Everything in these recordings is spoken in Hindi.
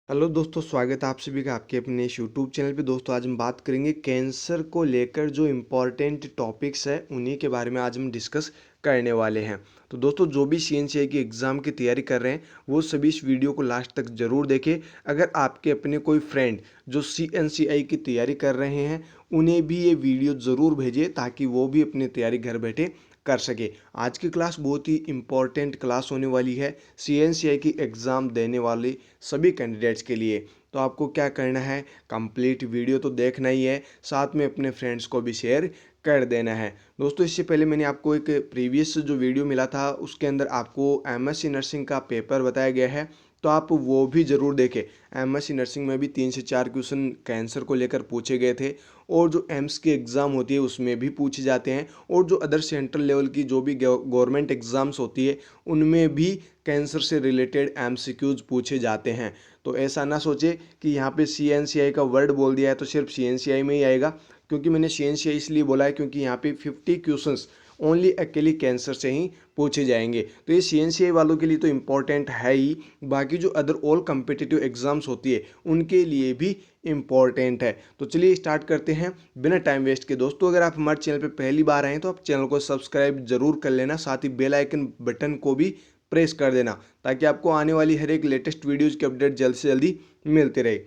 हेलो दोस्तों, स्वागत है आप सभी का आपके अपने इस यूट्यूब चैनल पे। दोस्तों आज हम बात करेंगे कैंसर को लेकर जो इम्पोर्टेंट टॉपिक्स है उन्हीं के बारे में आज हम डिस्कस करने वाले हैं। तो दोस्तों जो भी सीएनसीआई की एग्ज़ाम की तैयारी कर रहे हैं वो सभी इस वीडियो को लास्ट तक ज़रूर देखें। अगर आपके अपने कोई फ्रेंड जो सीएनसीआई की तैयारी कर रहे हैं उन्हें भी ये वीडियो ज़रूर भेजें ताकि वो भी अपनी तैयारी घर बैठे कर सके। आज की क्लास बहुत ही इम्पॉर्टेंट क्लास होने वाली है सीएनसीआई की एग्ज़ाम देने वाले सभी कैंडिडेट्स के लिए। तो आपको क्या करना है, कंप्लीट वीडियो तो देखना ही है, साथ में अपने फ्रेंड्स को भी शेयर कर देना है। दोस्तों इससे पहले मैंने आपको एक प्रीवियस जो वीडियो मिला था उसके अंदर आपको एमएससी नर्सिंग का पेपर बताया गया है, तो आप वो भी ज़रूर देखें। एमएससी नर्सिंग में भी 3 से 4 क्वेश्चन कैंसर को लेकर पूछे गए थे और जो एम्स की एग्ज़ाम होती है उसमें भी पूछे जाते हैं, और जो अदर सेंट्रल लेवल की जो भी गवर्नमेंट एग्ज़ाम्स होती है उनमें भी कैंसर से रिलेटेड एमसीक्यूज पूछे जाते हैं। तो ऐसा ना सोचे कि यहाँ पे सीएनसीआई का वर्ड बोल दिया है तो सिर्फ सीएनसीआई में ही आएगा, क्योंकि मैंने सीएनसीआई इसलिए बोला है क्योंकि यहाँ पे 50 क्वेश्चंस ओनली अकेले कैंसर से ही पूछे जाएंगे। तो ये सीएनसीआई वालों के लिए तो इम्पॉर्टेंट है ही, बाकी जो अदर ऑल कम्पिटिटिव एग्जाम्स होती है उनके लिए भी इम्पॉर्टेंट है। तो चलिए स्टार्ट करते हैं बिना टाइम वेस्ट के। दोस्तों अगर आप हमारे चैनल पर पहली बार आए हैं तो आप चैनल को सब्सक्राइब जरूर कर लेना, साथ ही बेल आइकन बटन को भी प्रेस कर देना ताकि आपको आने वाली हर एक लेटेस्ट वीडियोज़ की अपडेट जल्द से जल्दी मिलती रहे।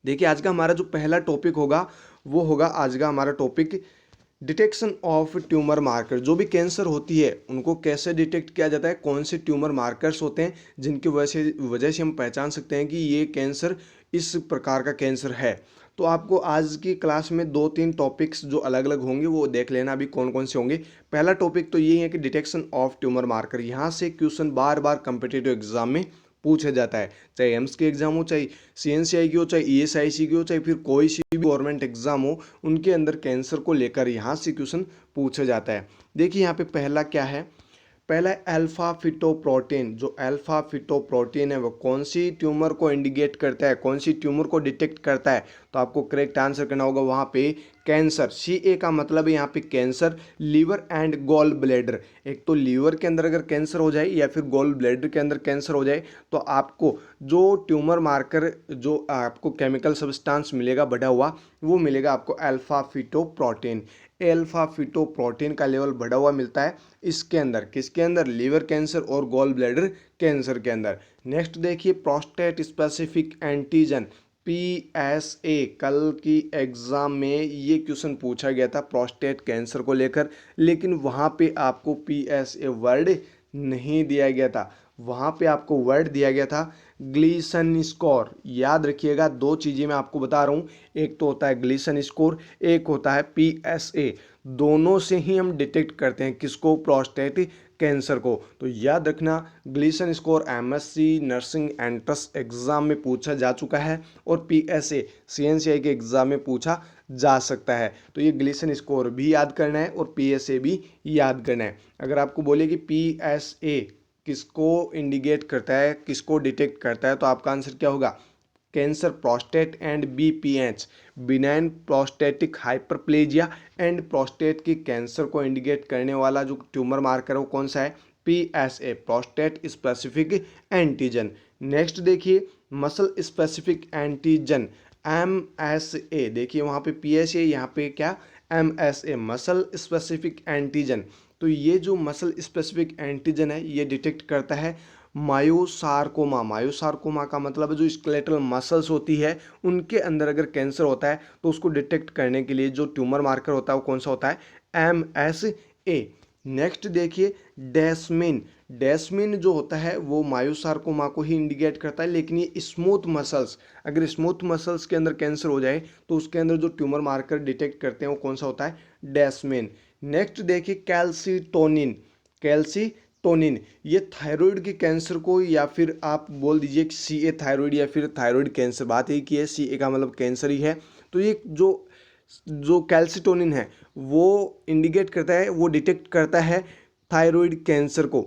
देखिए आज का हमारा जो पहला टॉपिक होगा वो होगा आज का हमारा topic detection of tumour marker. जो भी कैंसर होती है उनको कैसे डिटेक्ट किया जाता है, कौन से ट्यूमर मार्कर्स होते हैं जिनकी वजह से हम पहचान सकते हैं कि ये कैंसर इस प्रकार का कैंसर है। तो आपको आज की क्लास में 2-3 टॉपिक्स जो अलग अलग होंगे वो देख लेना अभी कौन कौन से होंगे। पहला टॉपिक तो यही है कि डिटेक्शन ऑफ ट्यूमर मार्कर। यहाँ से क्वेश्चन बार बार कम्पिटिटिव एग्जाम में पूछा जाता है, चाहे एम्स के एग्जाम हो, चाहे सीएनसीआई की हो, चाहे ईएसआईसी की हो, चाहे फिर कोई सी भी गवर्नमेंट एग्जाम हो, उनके अंदर कैंसर को लेकर यहाँ से क्वेश्चन पूछा जाता है। देखिए यहाँ पे पहला क्या है, पहला है अल्फा फिटोप्रोटीन। जो अल्फा फिटोप्रोटीन है वो कौन सी ट्यूमर को इंडिकेट करता है, कौन सी ट्यूमर को डिटेक्ट करता है, तो आपको करेक्ट आंसर करना होगा वहाँ पे कैंसर। सी ए का मतलब है यहाँ पे cancer, liver and gall bladder. एक तो लीवर के अंदर अगर कैंसर हो जाए या फिर गॉल ब्लैडर के अंदर कैंसर हो जाए तो आपको जो ट्यूमर मार्कर जो आपको केमिकल सब्सटेंस मिलेगा बढ़ा हुआ, वो मिलेगा आपको अल्फा फिटोप्रोटीन। अल्फा फिटोप्रोटीन का लेवल बढ़ा हुआ मिलता है इसके अंदर, किसके अंदर, लीवर कैंसर और गॉल ब्लैडर कैंसर के अंदर। नेक्स्ट देखिए प्रोस्टेट स्पेसिफिक एंटीजन, PSA। कल की एग्जाम में ये क्वेश्चन पूछा गया था प्रोस्टेट कैंसर को लेकर, लेकिन वहाँ पे आपको PSA वर्ड नहीं दिया गया था, वहाँ पे आपको वर्ड दिया गया था ग्लीसन स्कोर। याद रखिएगा, दो चीज़ें मैं आपको बता रहा हूँ, एक तो होता है ग्लीसन स्कोर, एक होता है PSA। दोनों से ही हम डिटेक्ट करते हैं किसको, प्रोस्टेट कैंसर को। तो याद रखना Gleason score MSc nursing entrance exam में पूछा जा चुका है और PSA सीएनसीआई के एग्जाम में पूछा जा सकता है। तो ये ग्लीसन स्कोर भी याद करना है और PSA भी याद करना है। अगर आपको बोले कि PSA किसको इंडिकेट करता है, किसको डिटेक्ट करता है, तो आपका आंसर क्या होगा, cancer prostate and BPH, benign prostatic hyperplasia and prostate की कैंसर को इंडिकेट करने वाला जो ट्यूमर मार्कर है वो कौन सा है, PSA, prostate specific antigen. Next देखिए मसल स्पेसिफिक एंटीजन, MSA। देखिए वहाँ पे PSA, यहाँ पे क्या, MSA, मसल स्पेसिफिक एंटीजन। तो ये जो मसल स्पेसिफिक एंटीजन है ये डिटेक्ट करता है मायोसार्कोमा। मायोसार्कोमा का मतलब है जो स्केलेटल मसल्स होती है उनके अंदर अगर कैंसर होता है तो उसको डिटेक्ट करने के लिए जो ट्यूमर मार्कर होता है वो कौन सा होता है, MSA। नेक्स्ट देखिए डेस्मिन। डेस्मिन जो होता है वो मायोसार्कोमा को ही इंडिकेट करता है, लेकिन ये स्मूथ मसल्स, अगर स्मूथ मसल्स के अंदर कैंसर हो जाए तो उसके अंदर जो ट्यूमर मार्कर डिटेक्ट करते हैं वो कौन सा होता है, डेस्मिन। नेक्स्ट देखिए कैल्सीटोनिन। कैल्सीटोनिन ये थायराइड के कैंसर को, या फिर आप बोल दीजिए कि CA थायराइड या फिर थायराइड कैंसर, बात यही की है, CA का मतलब कैंसर ही है। तो ये जो जो कैल्सीटोनिन है वो इंडिकेट करता है, वो डिटेक्ट करता है थायराइड कैंसर को।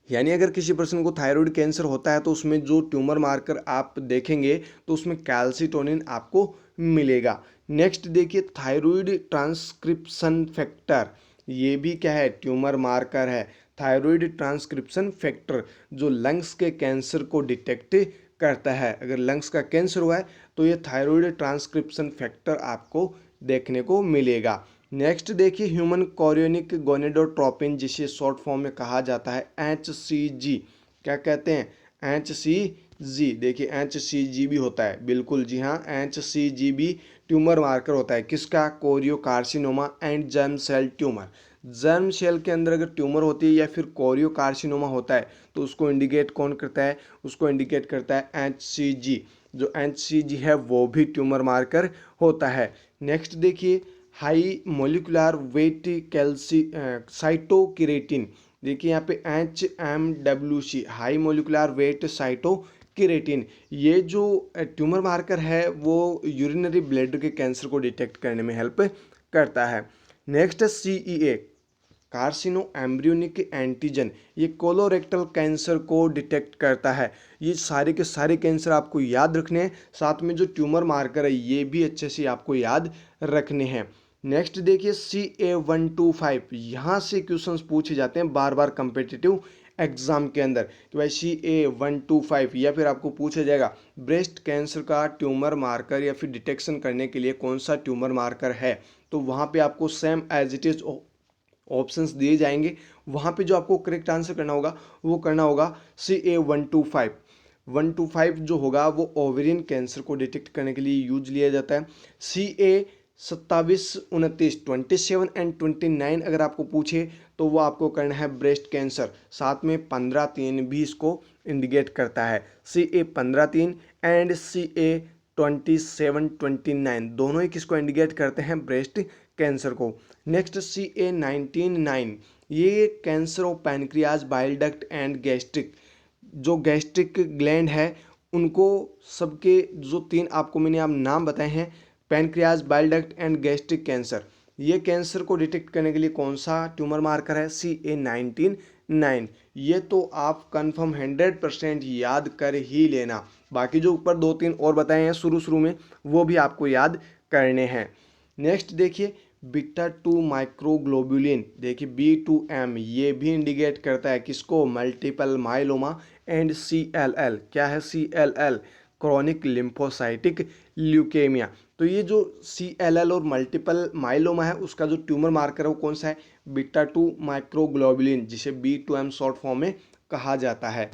यानी अगर किसी पर्सन को थायराइड कैंसर होता है तो उसमें जो ट्यूमर मार्कर आप देखेंगे तो उसमें कैल्सीटोनिन आपको मिलेगा। नेक्स्ट देखिए थायराइड ट्रांसक्रिप्शन फैक्टर, ये भी क्या है, ट्यूमर मार्कर है। थायराइड ट्रांसक्रिप्शन फैक्टर जो लंग्स के कैंसर को डिटेक्ट करता है। अगर लंग्स का कैंसर हुआ है तो ये थायराइड ट्रांसक्रिप्शन फैक्टर आपको देखने को मिलेगा। नेक्स्ट देखिए ह्यूमन कोरियोनिक गोनेडोट्रोपिन, जिसे शॉर्ट फॉर्म में कहा जाता है HCG। क्या कहते हैं? HCG। देखिए HCG भी होता है, बिल्कुल जी हाँ, HCG भी ट्यूमर मार्कर होता है। किसका? Choriocarcinoma and germ cell tumour. Germ cell के अंदर अगर ट्यूमर होती है या फिर कोरियोकार्सिनोमा होता है तो उसको इंडिकेट कौन करता है? उसको इंडिकेट करता है HCG। जो HCG है वो भी ट्यूमर मार्कर होता है। नेक्स्ट देखिए हाई मोलिकुलर वेट साइटोकिरेटिन। देखिए यहाँ पे HMWC, हाई मोलिकुलर वेट साइटोकिरेटिन। ये जो ट्यूमर मार्कर है वो यूरिनरी ब्लैडर के कैंसर को डिटेक्ट करने में हेल्प करता है। Next CEA, कार्सिनो embryonic antigen. ये कोलोरेक्टल कैंसर को डिटेक्ट करता है। ये सारे के सारे कैंसर आपको याद रखने हैं, साथ में जो ट्यूमर मार्कर है ये भी अच्छे से आपको याद रखने हैं। नेक्स्ट देखिए CA125, यहाँ से क्वेश्चंस पूछे जाते हैं बार बार कम्पिटिटिव एग्जाम के अंदर कि भाई CA125, या फिर आपको पूछा जाएगा ब्रेस्ट कैंसर का ट्यूमर मार्कर या फिर डिटेक्शन करने के लिए कौन सा ट्यूमर मार्कर है, तो वहाँ पे आपको same as it is options दिए जाएंगे। वहाँ पे जो आपको करेक्ट आंसर करना होगा वो करना होगा CA125। 125 जो होगा वो ओवेरियन कैंसर को डिटेक्ट करने के लिए यूज लिया जाता है। CA27 29 27 एंड 29 अगर आपको पूछे तो वो आपको करना है ब्रेस्ट कैंसर, साथ में 15-3 भी इसको इंडिकेट करता है। CA15-3 एंड CA27-29 दोनों ही किसको इंडिकेट करते हैं? ब्रेस्ट कैंसर को। नेक्स्ट CA19-9, ये cancer of pancreas, bile duct and gastric. जो गैस्ट्रिक ग्लैंड है उनको सबके जो 3 आपको मैंने आप नाम बताए हैं, pancreas, bile duct and gastric cancer, ये कैंसर को डिटेक्ट करने के लिए कौन सा ट्यूमर मार्कर है? CA19-9। ये तो आप कंफर्म 100% याद कर ही लेना। बाकी जो ऊपर 2-3 और बताए हैं शुरू शुरू में वो भी आपको याद करने हैं। नेक्स्ट देखिए बीटा 2 माइक्रोग्लोबुलिन, देखिए B2M, ये भी इंडिकेट करता है किसको? Multiple myeloma and CLL। क्या है CLL? Chronic lymphocytic leukaemia. तो ये जो CLL और मल्टीपल माइलोमा है उसका जो ट्यूमर मार्कर है वो कौन सा है? बीटा 2 माइक्रोग्लोबुलिन, जिसे B2M शॉर्ट फॉर्म में कहा जाता है।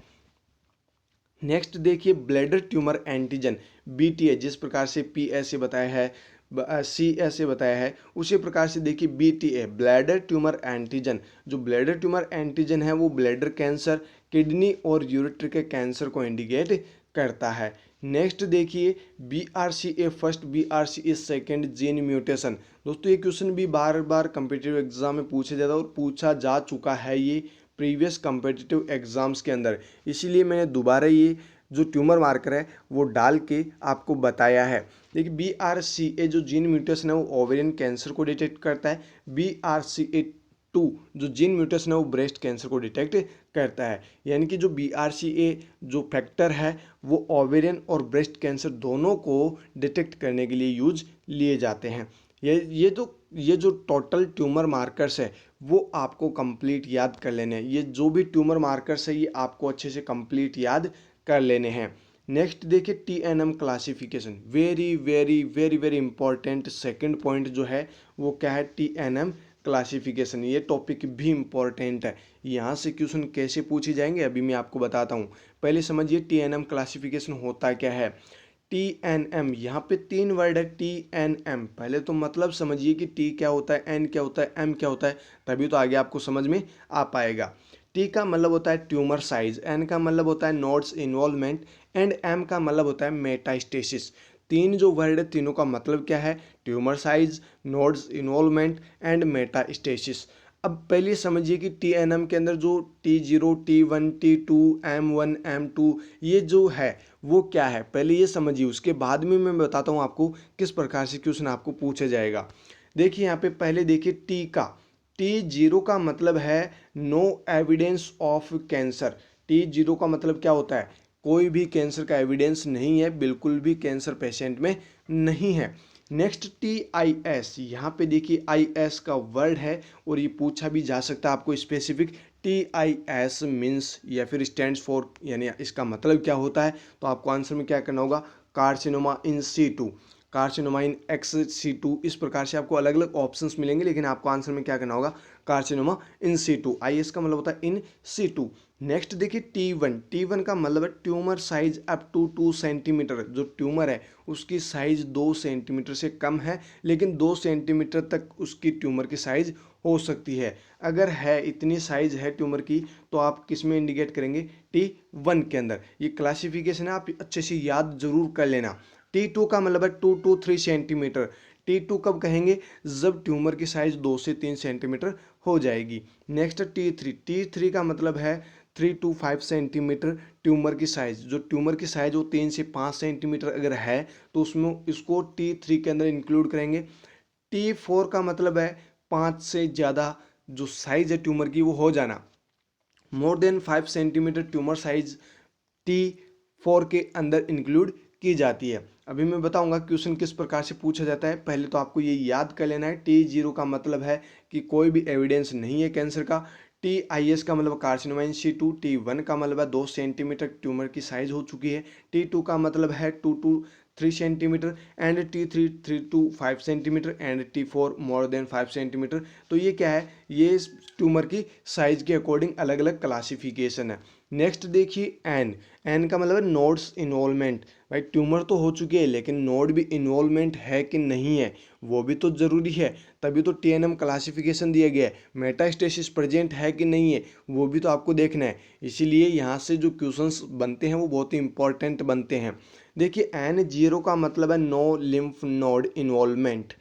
नेक्स्ट देखिए ब्लैडर ट्यूमर एंटीजन BTA, जिस प्रकार से PSA बताया है, CSA बताया है, उसी प्रकार से देखिए BTA ब्लैडर ट्यूमर एंटीजन। जो ब्लैडर ट्यूमर एंटीजन है वो ब्लैडर कैंसर, किडनी और यूरेटर के कैंसर को इंडिकेट करता है। नेक्स्ट देखिए BRCA first, BRCA second gene mutation. दोस्तों ये क्वेश्चन भी बार बार कम्पिटिटिव एग्जाम में पूछा जाता है और पूछा जा चुका है ये प्रीवियस कम्पिटिटिव एग्जाम्स के अंदर, इसीलिए मैंने दोबारा ये जो ट्यूमर मार्कर है वो डाल के आपको बताया है। देखिए BRCA जो जीन म्यूटेशन है वो ओवेरियन कैंसर को डिटेक्ट करता है। BRCA2 जो जीन म्यूटेशन है वो ब्रेस्ट कैंसर को डिटेक्ट करता है। यानी कि जो BRCA जो फैक्टर है वो ओवेरियन और ब्रेस्ट कैंसर दोनों को डिटेक्ट करने के लिए यूज लिए जाते हैं। ये जो टोटल ट्यूमर मार्कर्स है वो आपको कंप्लीट याद कर लेने हैं। ये जो भी ट्यूमर मार्कर्स है ये आपको अच्छे से कंप्लीट याद कर लेने हैं। नेक्स्ट देखिए TNM classification, very very very very important second point जो है वो क्या है? TNM classification. ये टॉपिक भी इंपॉर्टेंट है, यहाँ से क्वेश्चन कैसे पूछे जाएंगे अभी मैं आपको बताता हूँ। पहले समझिए TNM क्लासिफिकेशन होता क्या है। TNM, यहाँ पे 3 वर्ड है TNM। पहले तो मतलब समझिए कि T क्या होता है, N क्या होता है, M क्या होता है, तभी तो आगे आपको समझ में आ पाएगा। T का मतलब होता है ट्यूमर साइज, N का मतलब होता है नोड्स इन्वॉल्वमेंट एंड M का मतलब होता है मेटास्टेसिस। 3 जो वर्ड है तीनों का मतलब क्या है? Tumour size, nodes involvement and metastasis. अब पहले समझिए कि TNM के अंदर जो T0, T1, T2, M1, M2 ये जो है वो क्या है, पहले ये समझिए, उसके बाद में मैं बताता हूँ आपको किस प्रकार से क्वेश्चन आपको पूछा जाएगा। देखिए यहाँ पे पहले देखिए T0 का मतलब है no evidence of cancer. T0 का मतलब क्या होता है? कोई भी कैंसर का एविडेंस नहीं है, बिल्कुल भी कैंसर पेशेंट में नहीं है। नेक्स्ट TIS, यहाँ पे देखिए IS का वर्ड है और ये पूछा भी जा सकता है आपको स्पेसिफिक। TIS मीन्स या फिर स्टैंड्स फॉर, यानी इसका मतलब क्या होता है, तो आपको आंसर में क्या करना होगा, carcinoma in situ, carcinoma in ex situ, इस प्रकार से आपको अलग अलग ऑप्शंस मिलेंगे, लेकिन आपको आंसर में क्या करना होगा, कार्सिनोमा इन सीटू। IS का मतलब होता है इन सीटू। नेक्स्ट देखिए T1 का मतलब है tumour size up to 2 centimetre. जो ट्यूमर है उसकी साइज 2 सेंटीमीटर से कम है, लेकिन 2 सेंटीमीटर तक उसकी ट्यूमर की साइज हो सकती है। अगर है इतनी साइज है ट्यूमर की, तो आप किस में इंडिकेट करेंगे, T1 के अंदर। ये क्लासिफिकेशन है, आप अच्छे से याद जरूर कर लेना। T2 का मतलब है 2 to 3 सेंटीमीटर। T2 कब कहेंगे, जब ट्यूमर की साइज 2 से 3 सेंटीमीटर हो जाएगी। नेक्स्ट T3 का मतलब है 3 to 5 सेंटीमीटर ट्यूमर की साइज। जो ट्यूमर की साइज वो 3 से 5 सेंटीमीटर अगर है, तो उसमें इसको T3 के अंदर इंक्लूड करेंगे। T4 का मतलब है 5 से ज़्यादा जो साइज है ट्यूमर की वो हो जाना। More than 5 centimetre tumour size T4 के अंदर इंक्लूड की जाती है। अभी मैं बताऊंगा क्वेश्चन किस प्रकार से पूछा जाता है। पहले तो आपको ये याद कर लेना है, T0 का मतलब है कि कोई भी एविडेंस नहीं है कैंसर का। TIS का मतलब कार्सिनोमा इन सीटू। T1 का मतलब है 2 सेंटीमीटर ट्यूमर की साइज हो चुकी है। T2 का मतलब है 2 to 3 centimetre and T3 3 to 5 centimetre and T4 more than 5 centimetre. तो ये क्या है, ये ट्यूमर की साइज के अकॉर्डिंग अलग अलग क्लासिफिकेशन है। नेक्स्ट देखिए एन का मतलब है नोड्स इन्वॉल्वमेंट। भाई ट्यूमर तो हो चुकी है, लेकिन नोड भी इन्वॉल्वमेंट है कि नहीं है वो भी तो जरूरी है, तभी तो TNM क्लासिफिकेशन दिया गया है। मेटास्टेसिस प्रेजेंट है कि नहीं है वो भी तो आपको देखना है। इसीलिए यहाँ से जो क्वेश्चंस बनते हैं वो बहुत ही इंपॉर्टेंट बनते हैं। देखिए N0 का मतलब है नो लिम्फ नोड इन्वॉल्वमेंट,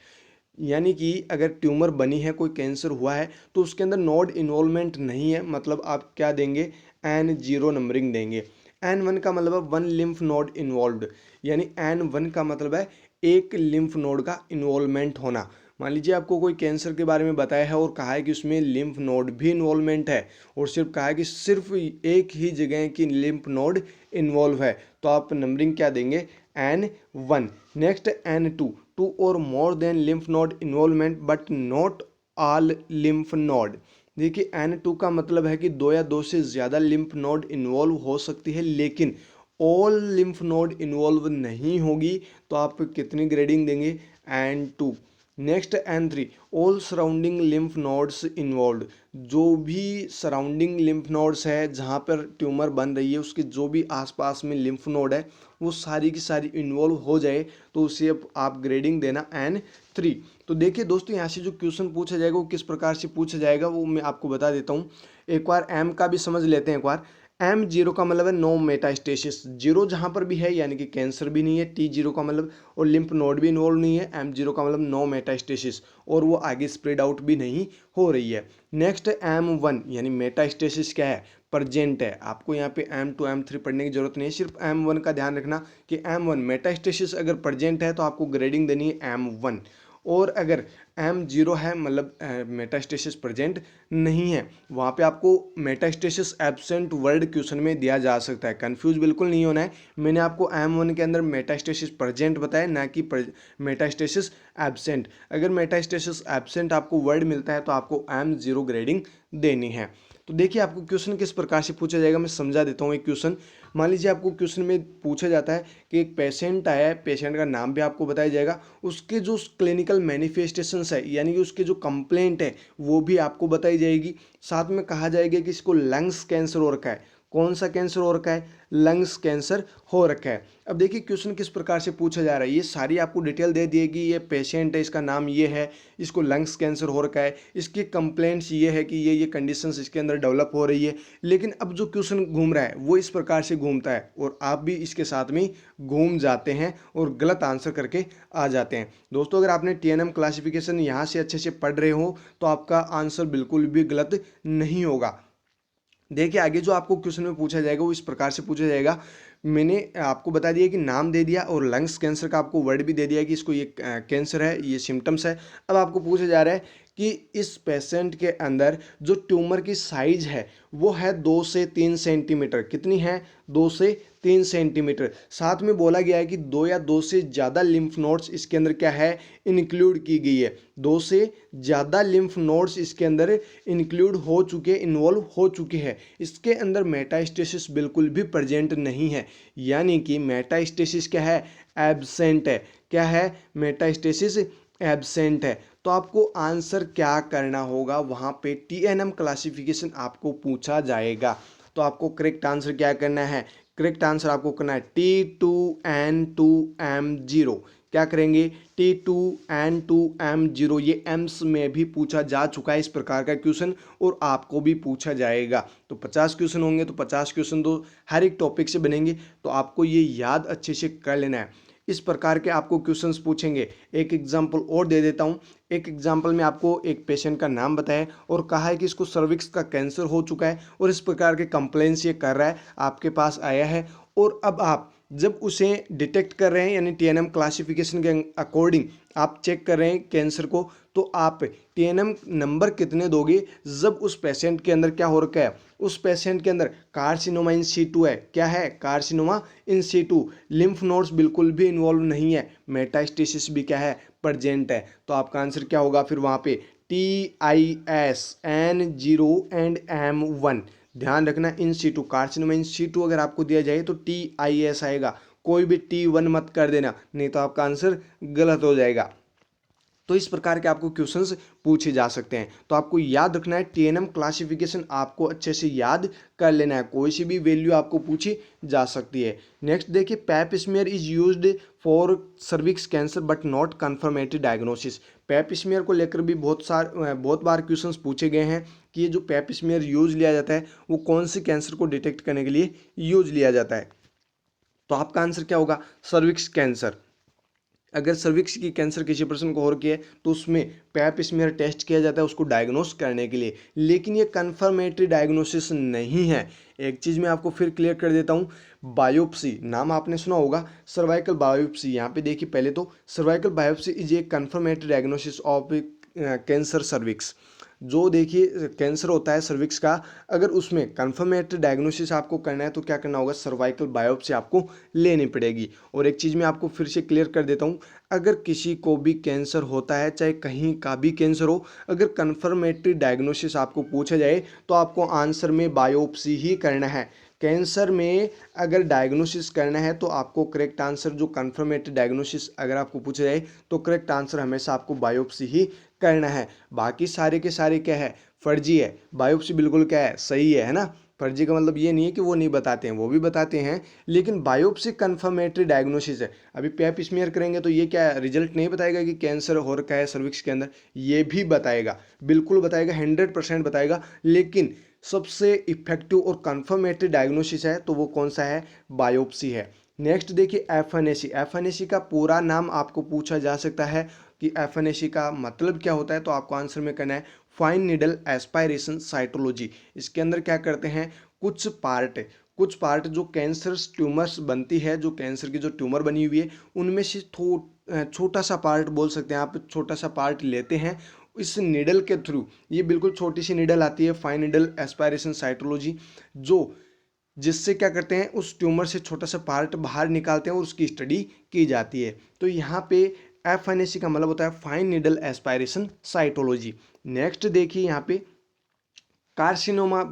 यानी कि अगर ट्यूमर बनी है, कोई कैंसर हुआ है, तो उसके अंदर नोड इन्वॉल्वमेंट नहीं है, मतलब आप क्या देंगे, N0 नंबरिंग देंगे। N1 का मतलब है 1 लिम्फ नोड इन्वॉल्व्ड, यानी N1 का मतलब है एक लिम्फ नोड का इन्वॉल्वमेंट होना। मान लीजिए आपको कोई कैंसर के बारे में बताया है और कहा है कि उसमें लिम्फ नोड भी इन्वॉल्वमेंट है, और सिर्फ कहा है कि सिर्फ एक ही जगह की लिम्फ नोड इन्वॉल्व है, तो आप नंबरिंग क्या देंगे, N1। नेक्स्ट N2, 2 और more than lymph node involvement but not all lymph node. देखिए N2 का मतलब है कि 2 या 2 से ज़्यादा लिम्फ नोड इन्वॉल्व हो सकती है, लेकिन ऑल लिम्फ नोड इन्वॉल्व नहीं होगी, तो आप कितनी ग्रेडिंग देंगे, N2। Next N3, all surrounding lymph nodes involve. जो भी सराउंडिंग लिम्फ नोड्स है, जहाँ पर ट्यूमर बन रही है उसके जो भी आसपास में लिम्फ नोड है, वो सारी की सारी इन्वॉल्व हो जाए, तो उसे अब आप ग्रेडिंग देना N3। तो देखिए दोस्तों, यहाँ से जो क्वेश्चन पूछा जाएगा वो किस प्रकार से पूछा जाएगा वो मैं आपको बता देता हूँ। एक बार M का भी समझ लेते हैं। एक बार M0 का मतलब है नो मेटास्टेसिस, जीरो जहाँ पर भी है यानी कि कैंसर भी नहीं है। T0 का मतलब और लिम्फ नोड भी इन्वॉल्व नहीं है। M0 का मतलब नो मेटास्टेसिस, और वो आगे स्प्रेड आउट भी नहीं हो रही है। नेक्स्ट M1 यानी मेटास्टेसिस क्या है, प्रजेंट है। आपको यहाँ पे M2 M3 पढ़ने की जरूरत नहीं है, सिर्फ M1 का ध्यान रखना कि M1 मेटास्टेसिस अगर प्रजेंट है तो आपको ग्रेडिंग देनी है M1। और अगर M0 है मतलब मेटास्टेसिस प्रेजेंट नहीं है, वहाँ पे आपको मेटास्टेसिस एब्सेंट वर्ड क्वेश्चन में दिया जा सकता है। कंफ्यूज बिल्कुल नहीं होना है, मैंने आपको M1 के अंदर मेटास्टेसिस प्रेजेंट बताया, ना कि मेटास्टेसिस एब्सेंट। अगर मेटास्टेसिस एब्सेंट आपको वर्ड मिलता है तो आपको M0 ग्रेडिंग देनी है। तो देखिए आपको क्वेश्चन किस प्रकार से पूछा जाएगा, मैं समझा देता हूँ एक क्वेश्चन। मान लीजिए आपको क्वेश्चन में पूछा जाता है कि एक पेशेंट आया है, पेशेंट का नाम भी आपको बताया जाएगा, उसके जो क्लिनिकल मैनिफेस्टेशंस है यानी कि उसके जो कंप्लेंट है वो भी आपको बताई जाएगी। साथ में कहा जाएगा कि इसको लंग्स कैंसर हो रखा है। कौन सा कैंसर हो रखा है, लंग्स कैंसर हो रखा है। अब देखिए क्वेश्चन किस प्रकार से पूछा जा रहा है, ये सारी आपको डिटेल दे दिएगी। ये पेशेंट है, इसका नाम ये है, इसको लंग्स कैंसर हो रखा है, इसके कंप्लेंट्स ये है कि ये कंडीशंस इसके अंदर डेवलप हो रही है। लेकिन अब जो क्वेश्चन घूम रहा है वो इस प्रकार से घूमता है, और आप भी इसके साथ में घूम जाते हैं और गलत आंसर करके आ जाते हैं। दोस्तों अगर आपने TNM क्लासिफिकेशन यहाँ से अच्छे से पढ़ रहे हो तो आपका आंसर बिल्कुल भी गलत नहीं होगा। देखिए आगे जो आपको क्वेश्चन में पूछा जाएगा वो इस प्रकार से पूछा जाएगा, मैंने आपको बता दिया कि नाम दे दिया और लंग्स कैंसर का आपको वर्ड भी दे दिया कि इसको ये कैंसर है, ये सिम्टम्स है। अब आपको पूछा जा रहा है कि इस पेशेंट के अंदर जो ट्यूमर की साइज है वो है 2 से 3 सेंटीमीटर। कितनी है? 2 से 3 सेंटीमीटर। साथ में बोला गया है कि 2 या 2 से ज़्यादा लिम्फ नोड्स इसके अंदर क्या है, इंक्लूड की गई है। 2 से ज़्यादा लिम्फ नोड्स इसके अंदर इंक्लूड हो चुके, इन्वॉल्व हो चुके हैं। इसके अंदर मेटास्टेसिस बिल्कुल भी प्रेजेंट नहीं है, यानी कि मेटास्टेसिस क्या है, एब्सेंट है। क्या है? मेटास्टेसिस एब्सेंट है। तो आपको आंसर क्या करना होगा, वहाँ पे TNM क्लासिफिकेशन आपको पूछा जाएगा। तो आपको करेक्ट आंसर क्या करना है, करेक्ट आंसर आपको करना है T2N2M0। क्या करेंगे? T2N2M0। ये एम्स में भी पूछा जा चुका है इस प्रकार का क्वेश्चन, और आपको भी पूछा जाएगा। तो 50 क्वेश्चन होंगे, तो 50 क्वेश्चन तो हर एक टॉपिक से बनेंगे, तो आपको ये याद अच्छे से कर लेना है। इस प्रकार के आपको क्वेश्चंस पूछेंगे। एक एग्जांपल और दे देता हूँ। एक एग्जांपल में आपको एक पेशेंट का नाम बताया और कहा है कि इसको सर्विक्स का कैंसर हो चुका है और इस प्रकार के कंप्लेंट्स ये कर रहा है, आपके पास आया है। और अब आप जब उसे डिटेक्ट कर रहे हैं, यानी TNM क्लासिफिकेशन के अकॉर्डिंग आप चेक कर रहे हैं कैंसर को, तो आप TNM नंबर कितने दोगे जब उस पेशेंट के अंदर क्या हो रखा है, उस पेशेंट के अंदर कार्सिनोमा इन सीटू है। क्या है? Carcinoma in situ. Lymph nodes बिल्कुल भी इन्वॉल्व नहीं है, मेटास्टेसिस भी क्या है, प्रेजेंट है। तो आपका आंसर क्या होगा फिर वहाँ पे? TISN0 and M1। ध्यान रखना, in situ, carcinoma in situ अगर आपको दिया जाए तो TIS आएगा। कोई भी T1 मत कर देना, नहीं तो आपका आंसर गलत हो जाएगा। तो इस प्रकार के आपको क्वेश्चंस पूछे जा सकते हैं। तो आपको याद रखना है, TNM क्लासिफिकेशन आपको अच्छे से याद कर लेना है, कोई सी भी वैल्यू आपको पूछी जा सकती है। नेक्स्ट देखिए, pap smear is used for cervix cancer but not confirmatory diagnosis. Pap smear को लेकर भी बहुत बार क्वेश्चंस पूछे गए हैं कि ये जो पैप स्मीयर यूज लिया जाता है वो कौन से कैंसर को डिटेक्ट करने के लिए यूज लिया जाता है। तो आपका आंसर क्या होगा? Cervix cancer. अगर सर्विक्स की कैंसर किसी पर्सन को हो रखी है तो उसमें पैप स्मीयर टेस्ट किया जाता है उसको डायग्नोस करने के लिए, लेकिन ये कन्फर्मेटरी डायग्नोसिस नहीं है। एक चीज़ मैं आपको फिर क्लियर कर देता हूँ, बायोप्सी नाम आपने सुना होगा, सर्वाइकल बायोप्सी। यहाँ पे देखिए, पहले तो cervical biopsy is a confirmatory diagnosis of cancer cervix. जो देखिए कैंसर होता है सर्विक्स का, अगर उसमें कन्फर्मेटरी डायग्नोसिस आपको करना है तो क्या करना होगा, सर्वाइकल बायोप्सी आपको लेनी पड़ेगी। और एक चीज़ मैं आपको फिर से क्लियर कर देता हूँ, अगर किसी को भी कैंसर होता है, चाहे कहीं का भी कैंसर हो, अगर कन्फर्मेटरी डायग्नोसिस आपको पूछा जाए तो आपको आंसर में बायोप्सी ही करना है। कैंसर में अगर डायग्नोसिस करना है तो आपको करेक्ट आंसर, जो कन्फर्मेटरी डायग्नोसिस अगर आपको पूछा जाए तो करेक्ट आंसर हमेशा आपको बायोप्सी ही करना है। बाकी सारे के सारे क्या है, फर्जी है। बायोप्सी बिल्कुल क्या है, सही है ना। फर्जी का मतलब ये नहीं है कि वो नहीं बताते हैं, वो भी बताते हैं, लेकिन बायोप्सी कन्फर्मेटरी डायग्नोसिस है। अभी पैप स्मीयर करेंगे तो ये क्या रिजल्ट नहीं बताएगा कि कैंसर हो रखा है सर्विक्स के अंदर, ये भी बताएगा, बिल्कुल बताएगा, 100% बताएगा। लेकिन सबसे इफेक्टिव और कन्फर्मेटरी डायग्नोसिस है तो वो कौन सा है, बायोप्सी है। नेक्स्ट देखिए, FNAC। FNAC का पूरा नाम आपको पूछा जा सकता है कि FNAC का मतलब क्या होता है, तो आपको आंसर में करना है फाइन नीडल एस्पायरेशन साइटोलॉजी। इसके अंदर क्या करते हैं, कुछ पार्ट जो कैंसर ट्यूमर्स बनती है, जो कैंसर की जो ट्यूमर बनी हुई है उनमें से छोटा सा पार्ट बोल सकते हैं आप, छोटा सा पार्ट लेते हैं इस निडल के थ्रू। ये बिल्कुल छोटी सी निडल आती है, फाइन निडल एस्पायरेशन साइटोलॉजी, जो जिससे क्या करते हैं, उस ट्यूमर से छोटा सा पार्ट बाहर निकालते हैं और उसकी स्टडी की जाती है। तो यहाँ पे FNAC का मतलब होता है fine needle aspiration cytology. Next देखिए यहाँ पे, कार्सिनोमा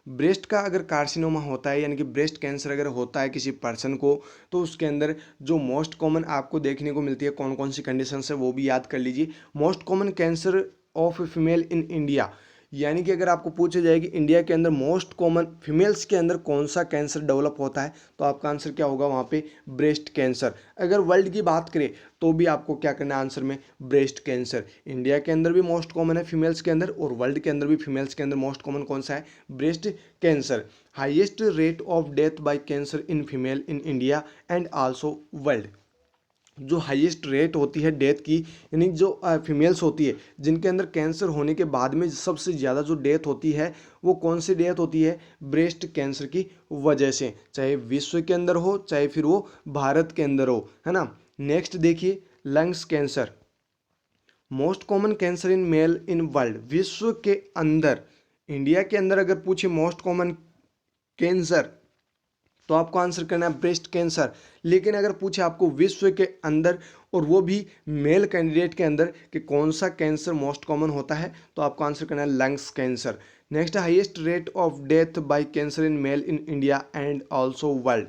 ब्रेस्ट का अगर कार्सिनोमा होता है, यानी कि ब्रेस्ट कैंसर अगर होता है किसी पर्सन को, तो उसके अंदर जो मोस्ट कॉमन आपको देखने को मिलती है कौन कौन सी कंडीशंस है वो भी याद कर लीजिए। Most common cancer of female in India, यानी कि अगर आपको पूछा जाए कि इंडिया के अंदर मोस्ट कॉमन फीमेल्स के अंदर कौन सा कैंसर डेवलप होता है, तो आपका आंसर क्या होगा वहाँ पे, ब्रेस्ट कैंसर। अगर वर्ल्ड की बात करें तो भी आपको क्या करना है आंसर में, ब्रेस्ट कैंसर। इंडिया के अंदर भी मोस्ट कॉमन है फीमेल्स के अंदर, और वर्ल्ड के अंदर भी फीमेल्स के अंदर मोस्ट कॉमन कौन सा है, breast cancer. Highest rate of death by cancer in female in India and also world. जो हाईएस्ट रेट होती है डेथ की, यानी जो फीमेल्स होती है जिनके अंदर कैंसर होने के बाद में सबसे ज़्यादा जो डेथ होती है वो कौन सी डेथ होती है, ब्रेस्ट कैंसर की वजह से, चाहे विश्व के अंदर हो चाहे फिर वो भारत के अंदर हो, है ना। नेक्स्ट देखिए lungs cancer, most common cancer in male in world, विश्व के अंदर, इंडिया के अंदर अगर पूछे मोस्ट कॉमन कैंसर तो आपको आंसर करना है ब्रेस्ट कैंसर। लेकिन अगर पूछे आपको विश्व के अंदर और वो भी मेल कैंडिडेट के अंदर कि कौन सा कैंसर मोस्ट कॉमन होता है, तो आपको आंसर करना है lungs cancer. Next highest rate of death by cancer in male in India and also world,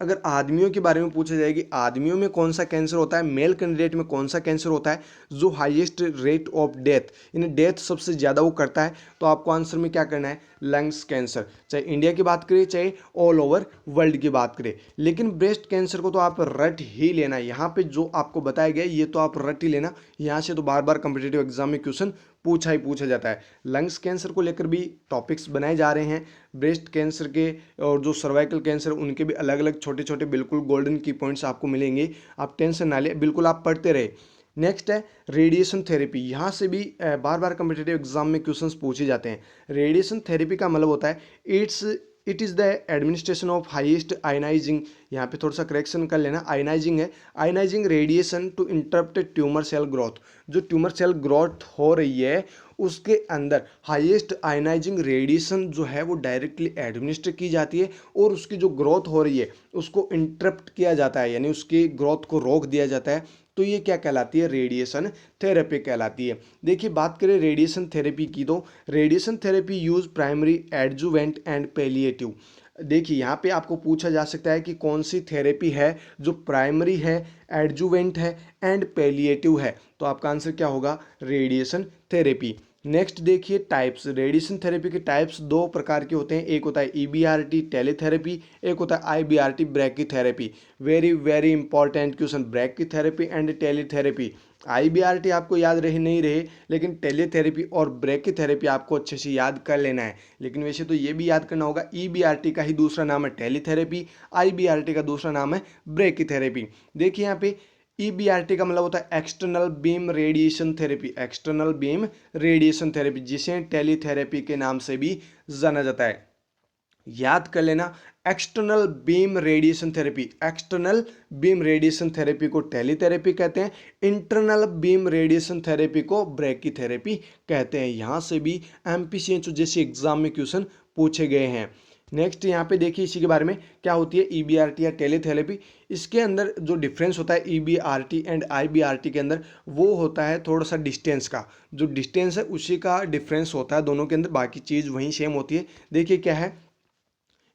अगर आदमियों के बारे में पूछा जाए कि आदमियों में कौन सा कैंसर होता है, मेल कैंडिडेट में कौन सा कैंसर होता है जो हाईएस्ट रेट ऑफ डेथ, यानी डेथ सबसे ज़्यादा वो करता है, तो आपको आंसर में क्या करना है, लंग्स कैंसर। चाहे इंडिया की बात करें चाहे ऑल ओवर वर्ल्ड की बात करें, लेकिन ब्रेस्ट कैंसर को तो आप रट ही लेना, यहाँ पे जो आपको बताया गया ये तो आप रट ही लेना, यहाँ से तो बार बार कॉम्पिटिटिव एग्जाम में क्वेश्चन पूछा जाता है। लंग्स कैंसर को लेकर भी टॉपिक्स बनाए जा रहे हैं, ब्रेस्ट कैंसर के और जो सर्वाइकल कैंसर उनके भी अलग अलग छोटे छोटे बिल्कुल गोल्डन की पॉइंट्स आपको मिलेंगे, आप टेंशन ना ले, बिल्कुल आप पढ़ते रहे। नेक्स्ट है रेडिएशन थेरेपी, यहाँ से भी बार बार कम्पिटिटिव एग्जाम में क्वेश्चंस पूछे जाते हैं। रेडिएशन थेरेपी का मतलब होता है it is the administration of highest ionising, यहाँ पे थोड़ा सा करेक्शन कर लेना, आयनाइजिंग है, ionising radiation to interrupt tumour cell growth, जो ट्यूमर सेल ग्रोथ हो रही है उसके अंदर हाईएस्ट आयनाइजिंग रेडिएशन जो है वो डायरेक्टली एडमिनिस्टर की जाती है और उसकी जो ग्रोथ हो रही है उसको इंटरप्ट किया जाता है, यानी उसकी ग्रोथ को रोक दिया जाता है, तो ये क्या कहलाती है, रेडिएशन थेरेपी कहलाती है। देखिए बात करें रेडिएशन थेरेपी की, तो radiation therapy use primary adjuvant and palliative, देखिए यहाँ पे आपको पूछा जा सकता है कि कौन सी थेरेपी है जो प्राइमरी है, एडजुवेंट है एंड पैलिएटिव है, तो आपका आंसर क्या होगा, रेडिएशन थेरेपी। नेक्स्ट देखिए टाइप्स, रेडिएशन थेरेपी के टाइप्स दो प्रकार के होते हैं, एक होता है ईबीआरटी टेलीथेरेपी, एक होता है IBRT brachytherapy. Very very important question, brachytherapy and teletherapy, IBRT आपको याद रहे नहीं रहे, लेकिन टेलीथेरेपी और ब्रैकीथेरेपी आपको अच्छे से याद कर लेना है। लेकिन वैसे तो ये भी याद करना होगा, ईबीआरटी का ही दूसरा नाम है टेलीथेरेपी, आईबीआरटी का दूसरा नाम है ब्रैकीथेरेपी। देखिए यहाँ पे ईबीआरटी का मतलब होता है external beam radiation therapy, external beam radiation therapy, जिसे टेलीथेरेपी के नाम से भी जाना जाता है, याद कर लेना। External beam radiation therapy, external beam radiation therapy को टेलीथेरेपी कहते हैं, इंटरनल बीम रेडिएशन थेरेपी को ब्रैकीथेरेपी कहते हैं। यहाँ से भी एमपीसीएच जैसे एग्जाम में क्वेश्चन पूछे गए हैं। नेक्स्ट यहाँ पे देखिए इसी के बारे में, क्या होती है ईबीआरटी या टेलीथेरेपी, इसके अंदर जो डिफरेंस होता है ईबीआरटी एंड आईबीआरटी के अंदर, वो होता है थोड़ा सा डिस्टेंस का, जो डिस्टेंस है उसी का डिफरेंस होता है दोनों के अंदर, बाकी चीज़ वहीं सेम होती है। देखिए क्या है,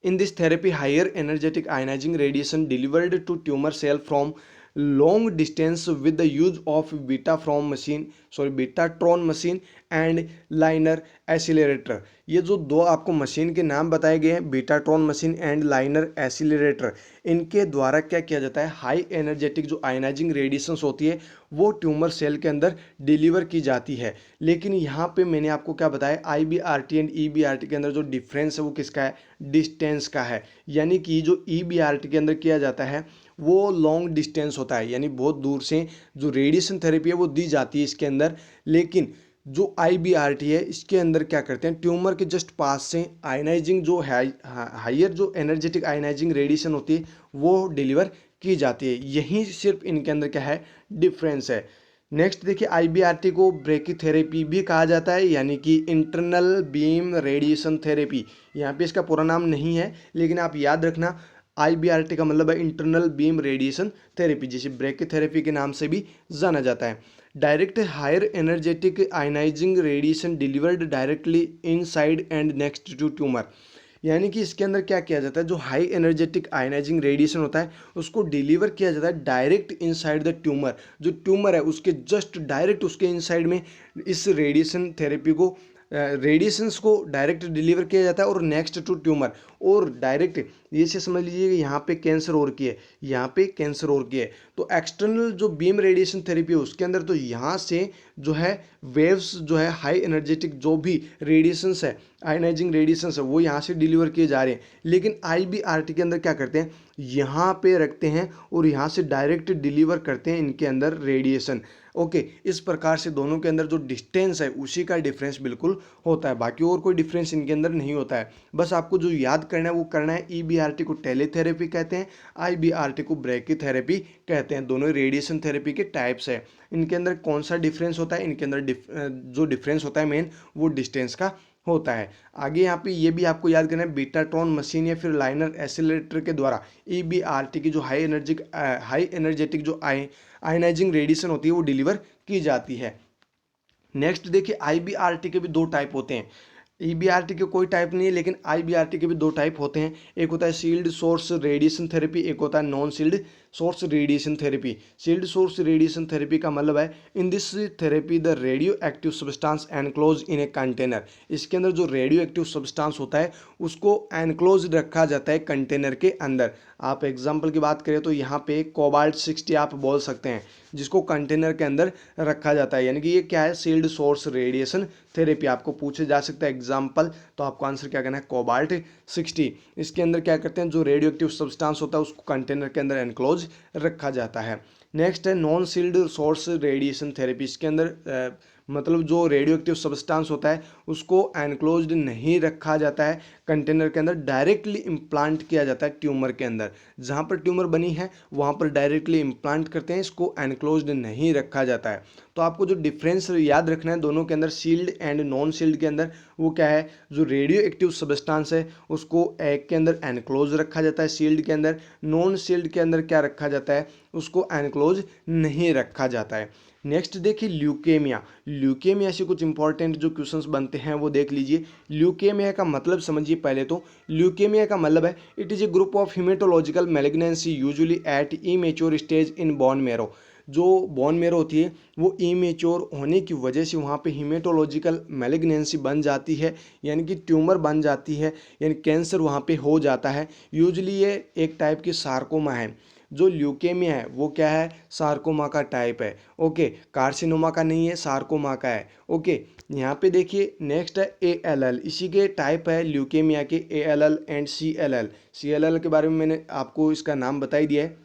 in this therapy, higher energetic ionizing radiation delivered to tumor cell from long distance with the use of betatron machine and liner accelerator। ये जो दो आपको मशीन के नाम बताए गए हैं, बीटाट्रॉन मशीन एंड लाइनर एसिलरेटर, इनके द्वारा क्या किया जाता है, हाई एनर्जेटिक जो आयनाइजिंग रेडिएशंस होती है वो ट्यूमर सेल के अंदर डिलीवर की जाती है। लेकिन यहाँ पे मैंने आपको क्या बताया, आईबीआरटी एंड ईबीआरटी के अंदर जो डिफरेंस है वो किसका है, डिस्टेंस का है, यानी कि जो ईबीआरटी के अंदर किया जाता है वो लॉन्ग डिस्टेंस होता है, यानी बहुत दूर से जो रेडिएशन थेरेपी है वो दी जाती है इसके अंदर। लेकिन जो आईबीआरटी है इसके अंदर क्या करते हैं, ट्यूमर के जस्ट पास से आयनाइजिंग जो है, हायर जो एनर्जेटिक आयनाइजिंग रेडिएशन होती है वो डिलीवर की जाती है, यही सिर्फ इनके अंदर क्या है, डिफरेंस है। नेक्स्ट देखिए आईबीआरटी को ब्रैकीथेरेपी भी कहा जाता है, यानी कि इंटरनल बीम रेडिएशन थेरेपी, यहाँ पे इसका पूरा नाम नहीं है, लेकिन आप याद रखना आईबीआरटी का मतलब है इंटरनल बीम रेडिएशन थेरेपी, जिसे ब्रैकीथेरेपी के नाम से भी जाना जाता है। Direct higher energetic ionising radiation delivered directly inside and next to tumour, यानी कि इसके अंदर क्या किया जाता है, जो हाई एनर्जेटिक आयनाइजिंग रेडिएशन होता है उसको डिलीवर किया जाता है डायरेक्ट इनसाइड द ट्यूमर, जो ट्यूमर है उसके जस्ट डायरेक्ट उसके इनसाइड में इस रेडिएशन थेरेपी को, रेडिएशंस को डायरेक्ट डिलीवर किया जाता है और नेक्स्ट टू ट्यूमर, और डायरेक्ट ये से समझ लीजिए कि यहाँ पे कैंसर और की है, यहाँ पे कैंसर और की है, तो एक्सटर्नल जो बीम रेडिएशन थेरेपी है उसके अंदर तो यहाँ से जो है वेव्स जो है हाई एनर्जेटिक जो भी रेडिएशंस है, आयनाइजिंग रेडिएशंस है वो यहाँ से डिलीवर किए जा रहे हैं। लेकिन आईबीआरटी के अंदर क्या करते हैं, यहाँ पे रखते हैं और यहाँ से डायरेक्ट डिलीवर करते हैं इनके अंदर रेडिएशन। ओके, इस प्रकार से दोनों के अंदर जो डिस्टेंस है उसी का डिफरेंस बिल्कुल होता है, बाकी और कोई डिफरेंस इनके अंदर नहीं होता है। बस आपको जो याद करना है वो करना है। EBRT को टेलीथेरेपी कहते हैं, IBRT को ब्रैकीथेरेपी कहते हैं। दोनों रेडिएशन थेरेपी के टाइप्स है। इनके अंदर कौन सा डिफरेंस होता है? इनके अंदर जो डिफरेंस होता है मेन, वो डिस्टेंस का होता है। आगे यहाँ पे ये भी आपको याद करना है, बीटाट्रॉन मशीन या फिर लाइनर एसिलेटर के द्वारा EBRT की जो हाई एनर्जेटिक जो आयनाइजिंग रेडिएशन होती है वो डिलीवर की जाती है। नेक्स्ट देखिए, IBRT के भी दो टाइप होते हैं। EBRT के कोई टाइप नहीं है, लेकिन IBRT के भी दो टाइप होते हैं। एक होता है शील्ड सोर्स रेडिएशन थेरेपी, एक होता है non shield source radiation therapy. Shield source radiation therapy का मतलब है, in this therapy the radio active substance enclose in a container. इसके अंदर जो रेडियो एक्टिव सब्सटेंस होता है उसको एनक्लोज रखा जाता है कंटेनर के अंदर। आप एग्जाम्पल की बात करें तो यहाँ पे कोबाल्ट 60 आप बोल सकते हैं, जिसको कंटेनर के अंदर रखा जाता है। यानी कि ये क्या है? Shield source radiation therapy. आपको पूछे जा सकता है एग्जाम्पल, तो आपको आंसर क्या करना है? कोबाल्ट 60। इसके अंदर क्या करते हैं, जो रेडियो एक्टिव सब्सटेंस होता है उसको कंटेनर के अंदर एनक्लोज रखा जाता है। नेक्स्ट है non shield source radiation therapy. इसके अंदर मतलब जो रेडियो एक्टिव सब्सटेंस होता है उसको एनक्लोज्ड नहीं रखा जाता है कंटेनर के अंदर, डायरेक्टली इम्प्लांट किया जाता है ट्यूमर के अंदर। जहाँ पर ट्यूमर बनी है वहाँ पर डायरेक्टली इम्प्लांट करते हैं, इसको एनक्लोज्ड नहीं रखा जाता है। तो आपको जो डिफरेंस याद रखना है दोनों के अंदर, शील्ड एंड नॉन शील्ड के अंदर, वो क्या है? जो रेडियो एक्टिव सब्सटेंस है उसको एग के अंदर एनक्लोज रखा जाता है शील्ड के अंदर। नॉन शील्ड के अंदर क्या रखा जाता है? उसको एनक्लोज नहीं रखा जाता है। नेक्स्ट देखिए, ल्यूकेमिया। ल्यूकेमिया से कुछ इंपॉर्टेंट जो क्वेश्चंस बनते हैं वो देख लीजिए। ल्यूकेमिया का मतलब समझिए पहले तो। ल्यूकेमिया का मतलब है, it is a group of haematological malignancy usually at immature stage in bone marrow. जो बोन मैरो होती है वो इमेच्योर होने की वजह से वहाँ पे हिमेटोलॉजिकल मैलिग्नेंसी बन जाती है, यानी कि ट्यूमर बन जाती है, यानी कैंसर वहाँ पे हो जाता है। यूजुअली ये एक टाइप की सार्कोमा है। जो ल्यूकेमिया है वो क्या है? सार्कोमा का टाइप है। ओके, कार्सिनोमा का नहीं है, सार्कोमा का है। ओके, यहाँ पे देखिए नेक्स्ट है ALL, इसी के टाइप है ल्यूकेमिया के, ALL एंड CLL। CLL के बारे में मैंने आपको इसका नाम बता ही दिया है।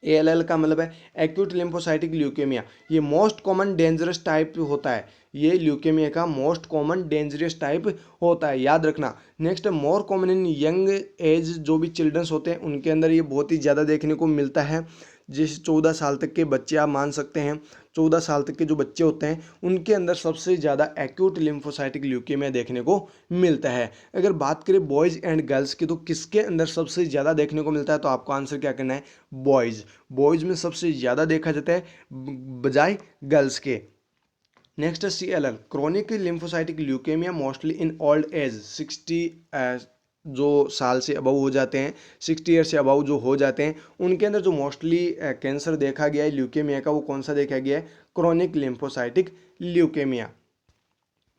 ALL का मतलब है एक्यूट लिम्फोसाइटिक ल्यूकेमिया। ये मोस्ट कॉमन डेंजरस टाइप होता है। ये ल्यूकेमिया का मोस्ट कॉमन डेंजरस टाइप होता है, याद रखना। नेक्स्ट है more common in young age, जो भी चिल्ड्रंस होते हैं उनके अंदर ये बहुत ही ज़्यादा देखने को मिलता है। जिस 14 साल तक के बच्चे आप मान सकते हैं, 14 साल तक के जो बच्चे होते हैं उनके अंदर सबसे ज़्यादा एक्यूट लिम्फोसाइटिक ल्यूकेमिया देखने को मिलता है। अगर बात करें बॉयज़ एंड गर्ल्स की, तो किसके अंदर सबसे ज़्यादा देखने को मिलता है? तो आपको आंसर क्या करना है? बॉयज़। बॉयज़ में सबसे ज़्यादा देखा जाता है बजाय गर्ल्स के। नेक्स्ट है CLL, chronic lymphocytic leukaemia, mostly in old age, 60 जो साल से अबव हो जाते हैं, 60 ईयर से अबव जो हो जाते हैं उनके अंदर जो मोस्टली कैंसर देखा गया है ल्यूकेमिया का, वो कौन सा देखा गया है? Chronic lymphocytic leukaemia.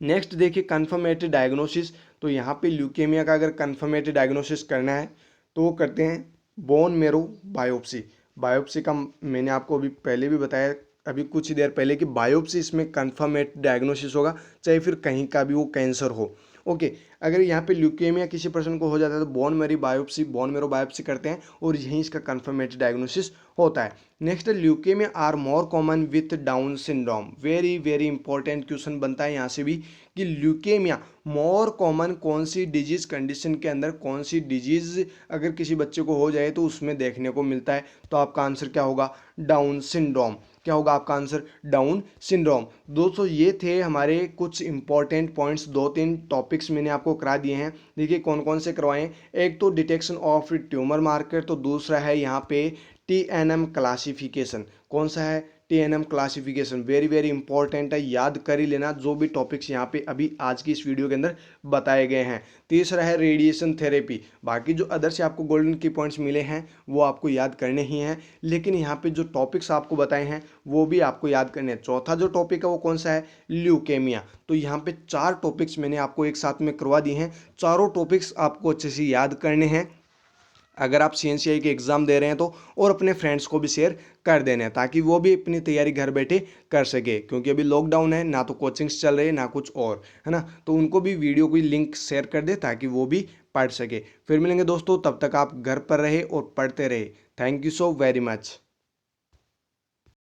नेक्स्ट देखिए, कन्फर्मेटिव डायग्नोसिस। तो यहाँ पे ल्यूकेमिया का अगर कन्फर्मेटिव डायग्नोसिस करना है तो वो करते हैं बोन मेरो बायोप्सी। बायोप्सी का मैंने आपको अभी पहले भी बताया, अभी कुछ ही देर पहले, कि बायोप्सी इसमें कन्फर्मेटिव डायग्नोसिस होगा, चाहे फिर कहीं का भी वो कैंसर हो। ओके, अगर यहाँ पे ल्यूकेमिया किसी पर्सन को हो जाता है तो बोन मेरो बायोप्सी करते हैं और यहीं इसका कन्फर्मेटिव डायग्नोसिस होता है। Next, leukaemia are more common with Down syndrome. Very very important question बनता है यहाँ से भी, कि ल्यूकेमिया मोर कॉमन कौन सी डिजीज कंडीशन के अंदर, कौन सी डिजीज अगर किसी बच्चे को हो जाए तो उसमें देखने को मिलता है? तो आपका आंसर क्या होगा? Down syndrome. क्या होगा आपका आंसर? Down syndrome. दोस्तों ये थे हमारे कुछ इंपॉर्टेंट पॉइंट्स, 2-3 टॉपिक्स मैंने आपको करा दिए हैं। देखिए कौन कौन से करवाएं। एक तो डिटेक्शन ऑफ ट्यूमर मार्कर, तो दूसरा है यहाँ पे TNM क्लासिफिकेशन। कौन सा है? TNM classification. Very very important है, याद कर ही लेना जो भी टॉपिक्स यहाँ पे अभी आज की इस वीडियो के अंदर बताए गए हैं। तीसरा है रेडिएशन थेरेपी। बाकी जो अदर से आपको गोल्डन की पॉइंट्स मिले हैं वो आपको याद करने ही हैं, लेकिन यहाँ पे जो टॉपिक्स आपको बताए हैं वो भी आपको याद करने हैं। चौथा जो टॉपिक है वो कौन सा है? ल्यूकेमिया। तो यहाँ पे 4 टॉपिक्स मैंने आपको एक साथ में करवा दिए हैं। चारों टॉपिक्स आपको अच्छे से याद करने हैं अगर आप CNCI के एग्ज़ाम दे रहे हैं तो, और अपने फ्रेंड्स को भी शेयर कर देना है ताकि वो भी अपनी तैयारी घर बैठे कर सके, क्योंकि अभी लॉकडाउन है, ना तो कोचिंग्स चल रही है ना कुछ और, है ना। तो उनको भी वीडियो की लिंक शेयर कर दे ताकि वो भी पढ़ सके। फिर मिलेंगे दोस्तों, तब तक आप घर पर रहे और पढ़ते रहे। Thank you so very much.